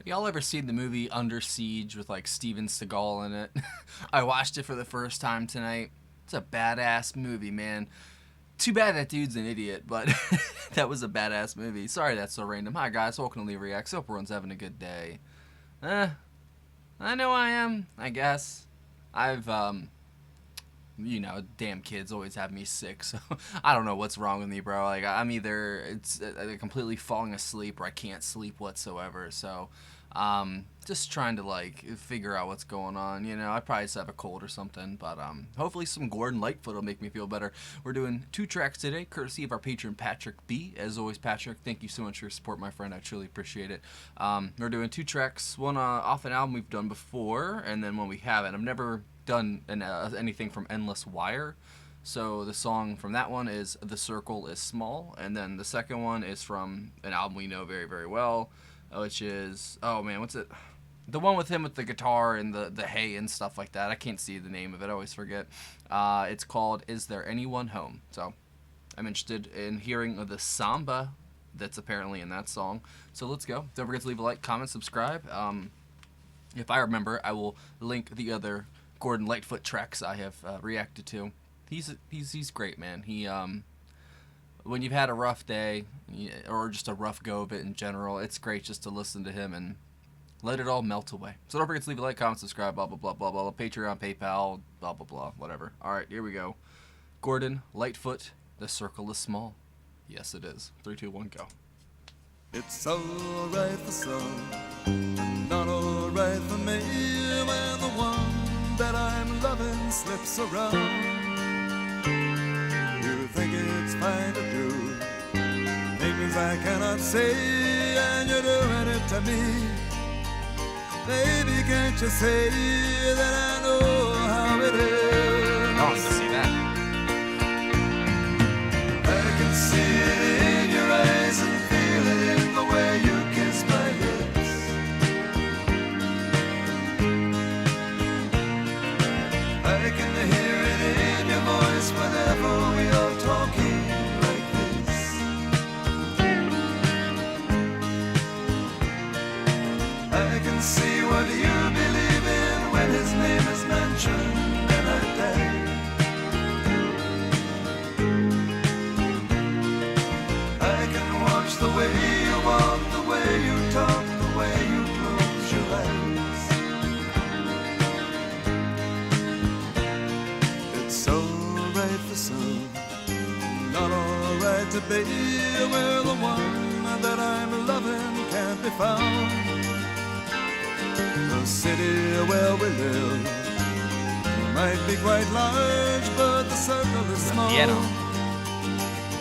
Y'all ever seen the movie Under Siege with like Steven Seagal in it? I watched it for the first time tonight. It's a badass movie, man. Too bad that dude's an idiot, but that was a badass movie. Sorry that's so random. Hi guys, welcome to Lee Reacts. Hope everyone's having a good day. I know I am, I guess. I've damn kids always have me sick, so I don't know what's wrong with me, bro. Like, I'm either it's completely falling asleep or I can't sleep whatsoever. So, just trying to like figure out what's going on. I probably just have a cold or something, but hopefully some Gordon Lightfoot will make me feel better. We're doing 2 tracks today, courtesy of our patron Patrick B. As always, Patrick, thank you so much for your support, my friend. I truly appreciate it. We're doing 2 tracks, one off an album we've done before, and then one we haven't. I've never done anything from Endless Wire, so the song from that one is The Circle is Small, and then the second one is from an album we know very, very well, which is, oh man, what's it, the one with him with the guitar and the hay and stuff like that. I can't see the name of it, I always forget. It's called Is There Anyone Home? So I'm interested in hearing the samba that's apparently in that song, so let's go. Don't forget to leave a like, comment, subscribe. If I remember, I will link the other Gordon Lightfoot tracks I have reacted to. He's great, man. He when you've had a rough day or just a rough go of it in general, it's great just to listen to him and let it all melt away. So don't forget to leave a like, comment, subscribe, blah blah blah blah blah. Patreon, PayPal, blah blah blah, whatever. All right, here we go. Gordon Lightfoot, The Circle is Small. Yes, it is. 3, 2, 1, go. It's alright for some, not alright for me, when the one that I'm loving slips around. You think it's fine to do things I cannot say, and you're doing it to me. Baby, can't you say that I know how it is? I want to see that. I can see it in your eyes and feel it in the way you kiss my lips. I can hear it in your voice whenever we are talking like this. I can see what you believe in when his name is mentioned, and I die. I can watch the way you walk, the way you talk, the way you close your eyes. It's alright for some, not alright to be where the one that I'm loving can't be found. The city where we live might be quite large, but the circle is small.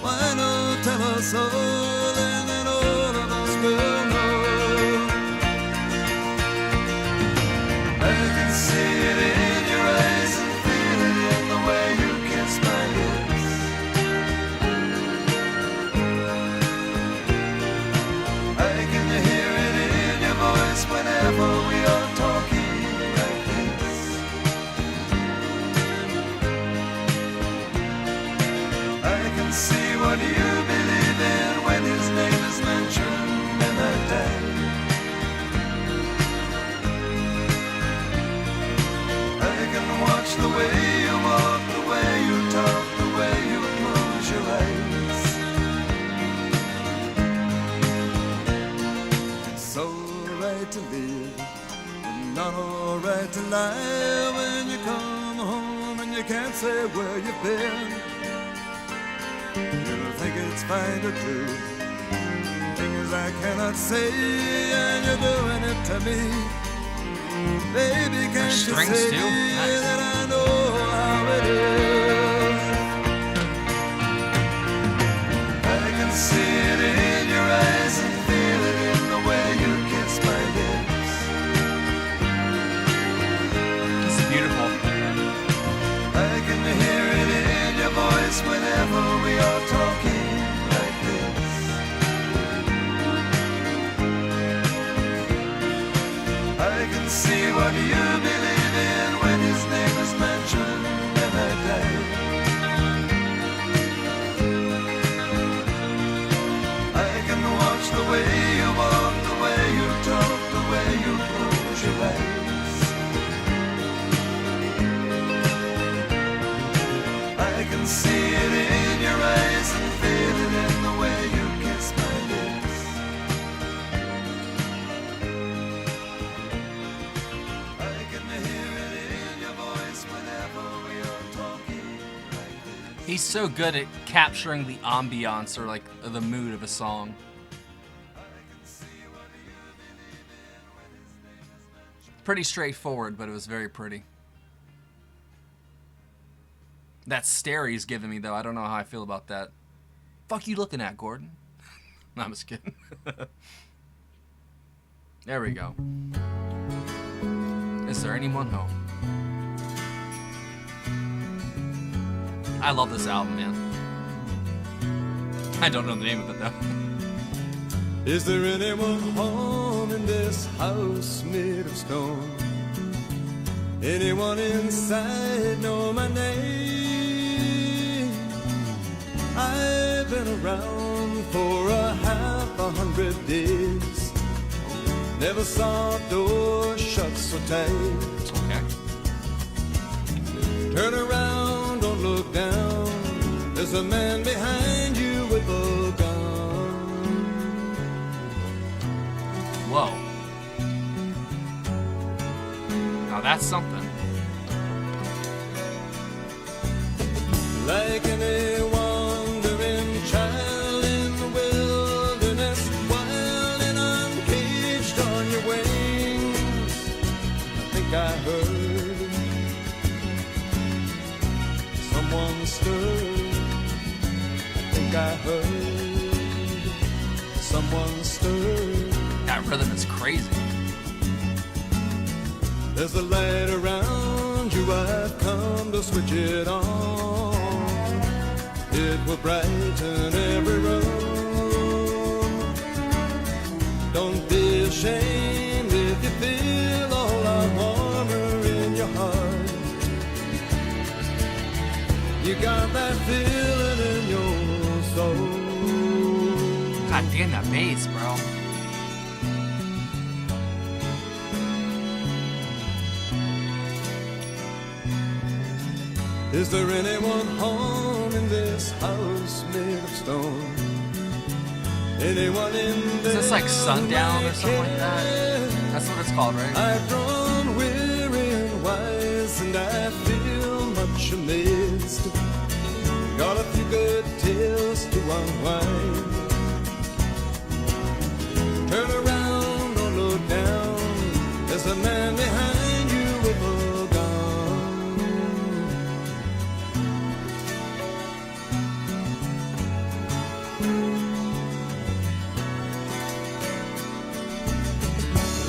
Why not tell us all, and then all of us will know. I can see it in your eyes and feel it in the way you kiss my lips. I can hear it in your voice whenever we are talking like this. I can see what you believe in when his name is mentioned, and I die. I can watch the way you walk, the way you talk, the way you close your eyes. It's alright to live, but not alright to lie when you come home and you can't say where you've been. You think it's fine to do things I cannot say, and you're doing it to me. Baby, can't you Strings say too? Nice. that I know how it is? I can see it in your eyes and feel it in the way you kiss my lips. This is beautiful. I can hear it in your voice whenever we are talking like this. I can see what you believe in when his name is mentioned, and I die. I can watch the way you walk, the way you talk, the way He's so good at capturing the ambiance or like the mood of a song. Pretty straightforward, but it was very pretty. That stare he's giving me, though, I don't know how I feel about that. Fuck you looking at, Gordon? No, I'm just kidding. There we go. Is there anyone home? I love this album, man. I don't know the name of it, though. Is there anyone home in this house made of stone? Anyone inside know my name? I've been around for 100 days. Never saw a door shut so tight. Okay. Turn around, don't look down. There's a man behind you with a gun. Whoa. Now that's something. Like any wandering child in the wilderness, wild and uncaged on your wings. I think I heard someone stir. I think I heard someone stir. That rhythm is crazy. There's a light around you, I've come to switch it on. It will brighten every room. Don't be ashamed if you feel all our warmer in your heart. You got that feeling in your soul. God damn that bass, bro. Is there anyone home in this house made of stone? Anyone in Is this like Sundown or something like that? That's what it's called, right? I've grown weary and wise, and I feel much amazed. Got a few good tales to unwind. Turn around, don't look down. There's a man behind you with a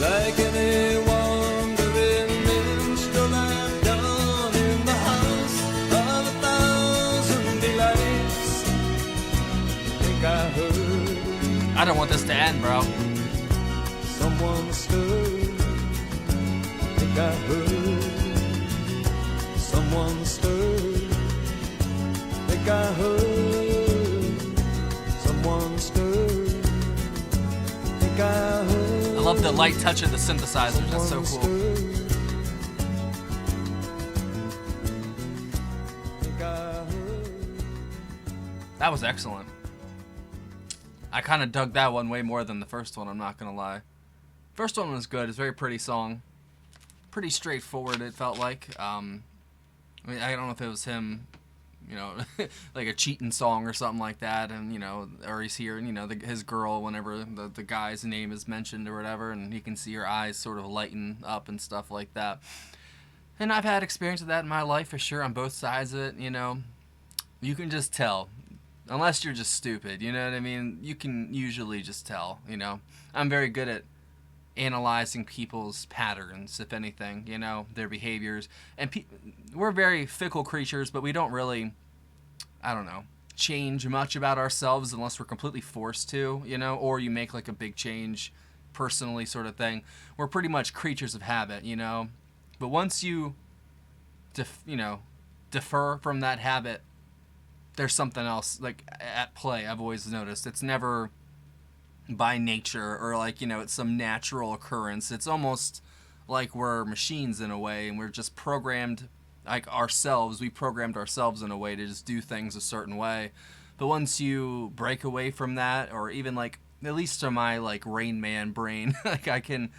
like any wandering minstrel, I'm down in the house of 1,000 delights. I think I heard I don't want this to end, bro. someone stir. I think I heard someone stir. I think I heard someone stir. I think I heard. I love the light touch of the synthesizers. That's so cool. That was excellent. I kind of dug that one way more than the first one, I'm not going to lie. First one was good. It's a very pretty song. Pretty straightforward, it felt like. I mean, I don't know if it was him, you know, like a cheating song or something like that, and, you know, or he's hearing, you know, his girl whenever the guy's name is mentioned or whatever, and he can see her eyes sort of lighten up and stuff like that. And I've had experience with that in my life for sure, on both sides of it, you know. You can just tell, unless you're just stupid, you know what I mean? You can usually just tell, you know. I'm very good at analyzing people's patterns, if anything, you know, their behaviors. And we're very fickle creatures, but we don't really, I don't know, change much about ourselves unless we're completely forced to, you know, or you make like a big change personally sort of thing. We're pretty much creatures of habit, you know. But once you, defer from that habit, there's something else like at play. I've always noticed it's never by nature or like, you know, it's some natural occurrence. It's almost like we're machines in a way, and we're just programmed like ourselves. We programmed ourselves in a way to just do things a certain way. But once you break away from that, or even like, at least to my like Rain Man brain, like I can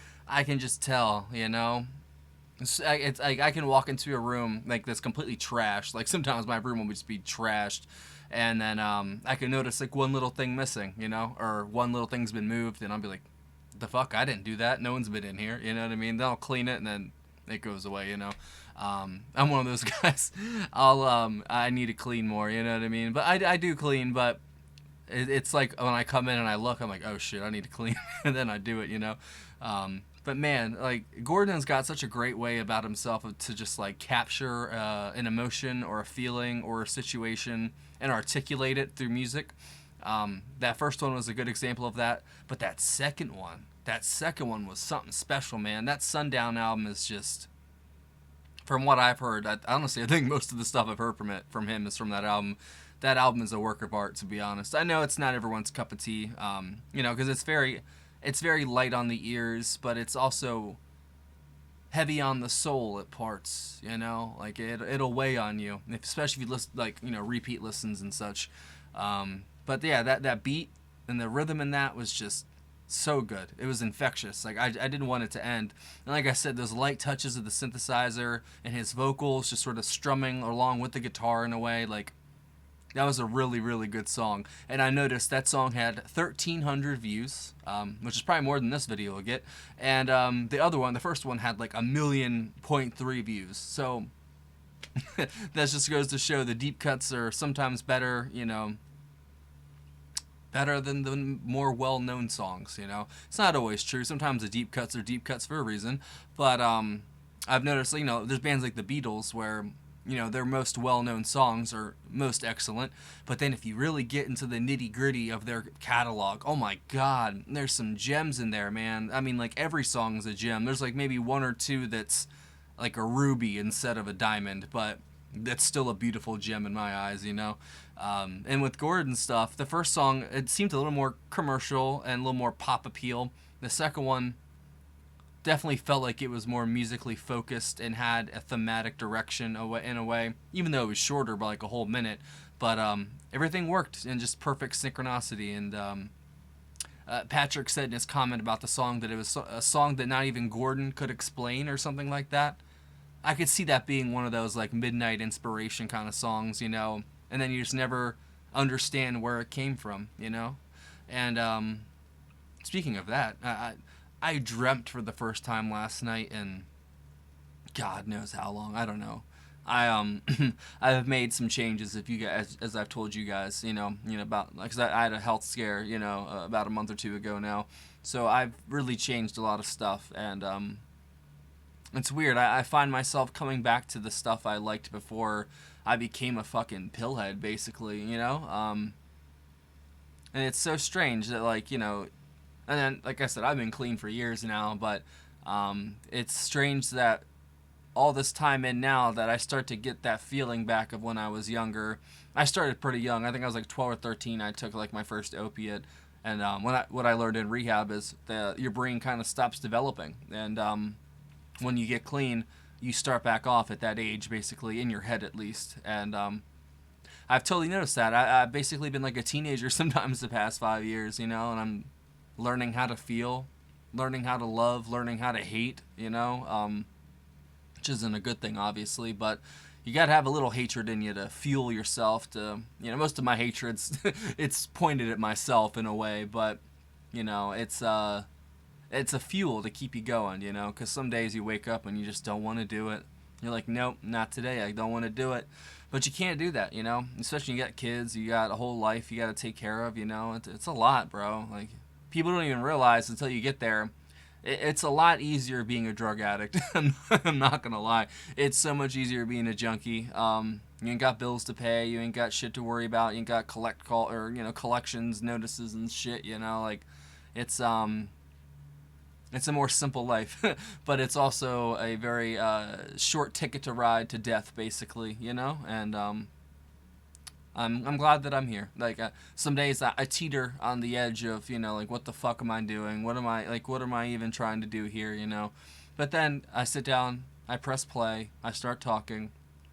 just tell, you know, It's like I can walk into a room like that's completely trashed. Like sometimes my room will just be trashed, and then I can notice like one little thing missing, you know, or one little thing's been moved, and I'll be like, "The fuck, I didn't do that. No one's been in here." You know what I mean? Then I'll clean it, and then it goes away. You know, I'm one of those guys. I need to clean more. You know what I mean? But I do clean, but it's like when I come in and I look, I'm like, oh shit, I need to clean, and then I do it, you know. But man, like Gordon's got such a great way about himself to just like capture an emotion or a feeling or a situation and articulate it through music. That first one was a good example of that, but that second one was something special, man. That Sundown album is just, from what I've heard, honestly, I think most of the stuff I've heard from him is from that album. That album is a work of art, to be honest. I know it's not everyone's cup of tea, you know, because it's very light on the ears, but it's also heavy on the soul at parts. You know, like it'll weigh on you, especially if you listen, like, you know, repeat listens and such. But yeah, that beat and the rhythm in that was just so good. It was infectious. Like I didn't want it to end. And like I said, those light touches of the synthesizer and his vocals just sort of strumming along with the guitar in a way, like that was a really, really good song. And I noticed that song had 1,300 views, which is probably more than this video will get. And the other one, the first one, had like 1.3 million views. So that just goes to show the deep cuts are sometimes better, you know, better than the more well-known songs, you know. It's not always true. Sometimes the deep cuts are deep cuts for a reason. But I've noticed, you know, there's bands like the Beatles where, you know, their most well-known songs are most excellent, but then if you really get into the nitty-gritty of their catalog, oh my god, there's some gems in there, man. I mean, like, every song's a gem. There's like maybe one or two that's like a ruby instead of a diamond, but that's still a beautiful gem in my eyes, you know. And with Gordon's stuff, the first song, it seemed a little more commercial and a little more pop appeal. The second one definitely felt like it was more musically focused and had a thematic direction in a way, even though it was shorter by like a whole minute. But everything worked in just perfect synchronicity. And Patrick said in his comment about the song that it was a song that not even Gordon could explain or something like that. I could see that being one of those like midnight inspiration kind of songs, you know, and then you just never understand where it came from, you know. And speaking of that, I dreamt for the first time last night in God knows how long. I don't know. I've made some changes. If you guys, as I've told you guys, you know about, because I had a health scare, you know, about a month or two ago now. So I've really changed a lot of stuff, and it's weird. I find myself coming back to the stuff I liked before I became a fucking pillhead, basically, you know. And it's so strange that, like, you know. And then, like I said, I've been clean for years now, but it's strange that all this time in now that I start to get that feeling back of when I was younger. I started pretty young. I think I was like 12 or 13. I took like my first opiate, and what I learned in rehab is that your brain kind of stops developing, and when you get clean, you start back off at that age, basically, in your head at least. And I've totally noticed that. I've basically been like a teenager sometimes the past 5 years, you know, and I'm learning how to feel, learning how to love, learning how to hate, you know, which isn't a good thing, obviously, but you gotta have a little hatred in you to fuel yourself to, you know, most of my hatred's, it's pointed at myself in a way, but, you know, it's a fuel to keep you going, you know, because some days you wake up and you just don't want to do it. You're like, nope, not today, I don't want to do it. But you can't do that, you know, especially when you got kids, you got a whole life you got to take care of, you know, it's a lot, bro, like, people don't even realize until you get there. It's a lot easier being a drug addict. I'm not gonna lie. It's so much easier being a junkie. You ain't got bills to pay. You ain't got shit to worry about. You ain't got collections notices and shit. You know, like it's a more simple life, but it's also a very short ticket to ride to death, basically. You know, and I'm glad that I'm here. Like some days I teeter on the edge of, you know, like, what the fuck am I doing? What am I even trying to do here? You know, but then I sit down, I press play, I start talking,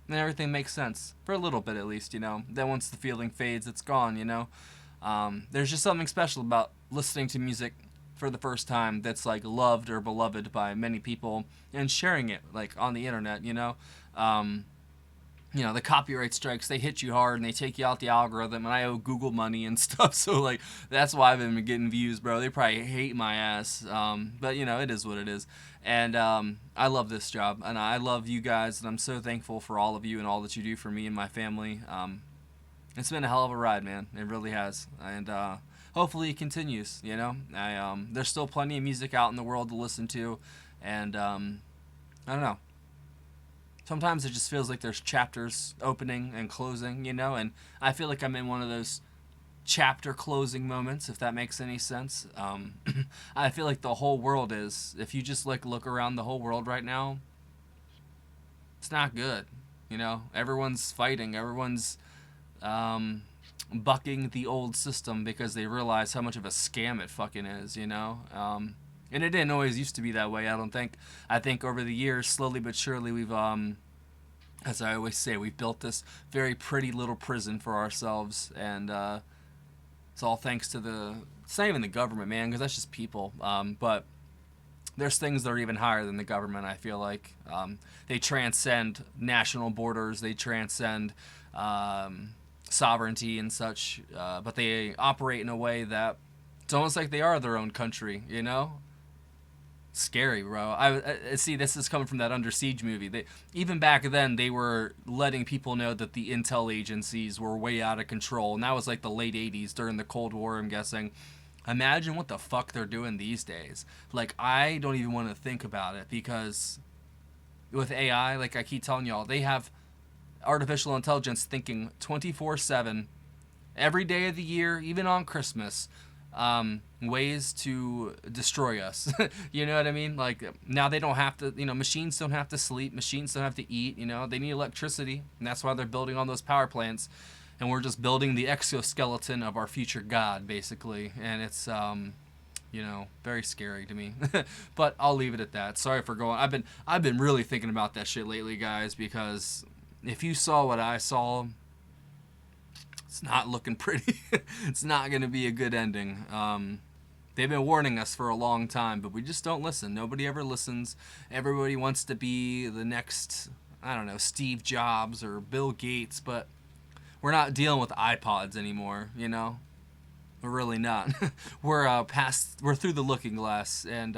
and everything makes sense for a little bit at least. You know, then once the feeling fades, it's gone. You know, there's just something special about listening to music for the first time that's like loved or beloved by many people, and sharing it like on the internet, the copyright strikes, they hit you hard and they take you out the algorithm, and I owe Google money and stuff, so like that's why I've been getting views, bro. They probably hate my ass, but it is what it is. And I love this job, and I love you guys, and I'm so thankful for all of you and all that you do for me and my family. It's been a hell of a ride, man. It really has, and hopefully it continues. There's still plenty of music out in the world to listen to, and I don't know. Sometimes it just feels like there's chapters opening and closing, and I feel like I'm in one of those chapter closing moments, if that makes any sense. I feel like the whole world is, if you just like look around the whole world right now, it's not good. Everyone's fighting, everyone's bucking the old system because they realize how much of a scam it fucking is, and it didn't always used to be that way, I don't think. I think over the years, slowly but surely, we've, as I always say, we've built this very pretty little prison for ourselves, and it's all thanks to it's not even the government, man, because that's just people, but there's things that are even higher than the government, I feel like. They transcend national borders, they transcend sovereignty and such, but they operate in a way that it's almost like they are their own country, Scary, bro. I see. This is coming from that Under Siege movie. Even back then, they were letting people know that the intel agencies were way out of control, and that was like the late '80s during the Cold War, I'm guessing. Imagine what the fuck they're doing these days. Like, I don't even want to think about it, because with AI, like I keep telling y'all, they have artificial intelligence thinking 24/7, every day of the year, even on Christmas. Ways to destroy us. You know what I mean? Like, now they don't have to, machines don't have to sleep, machines don't have to eat, they need electricity, and that's why they're building all those power plants, and we're just building the exoskeleton of our future god, basically, and it's, very scary to me. But I'll leave it at that. Sorry for going, I've been really thinking about that shit lately, guys, because if you saw what I saw, it's not looking pretty. It's not going to be a good ending. They've been warning us for a long time, but we just don't listen. Nobody ever listens. Everybody wants to be the next, I don't know, Steve Jobs or Bill Gates, but we're not dealing with iPods anymore, We're really not. We're through the looking glass, and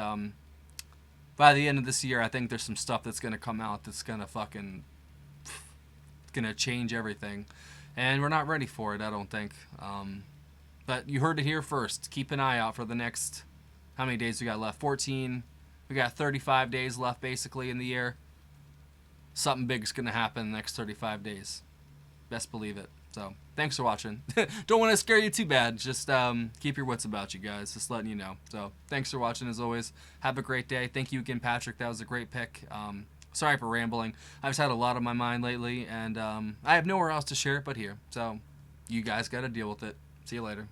by the end of this year, I think there's some stuff that's going to come out that's going to fucking, going to change everything. And we're not ready for it, I don't think. But you heard it here first. Keep an eye out for the next... How many days we got left? 14. We got 35 days left, basically, in the year. Something big's going to happen in the next 35 days. Best believe it. So, thanks for watching. Don't want to scare you too bad. Just keep your wits about you guys. Just letting you know. So, thanks for watching, as always. Have a great day. Thank you again, Patrick. That was a great pick. Sorry for rambling. I've just had a lot on my mind lately, and I have nowhere else to share it but here. So, you guys got to deal with it. See you later.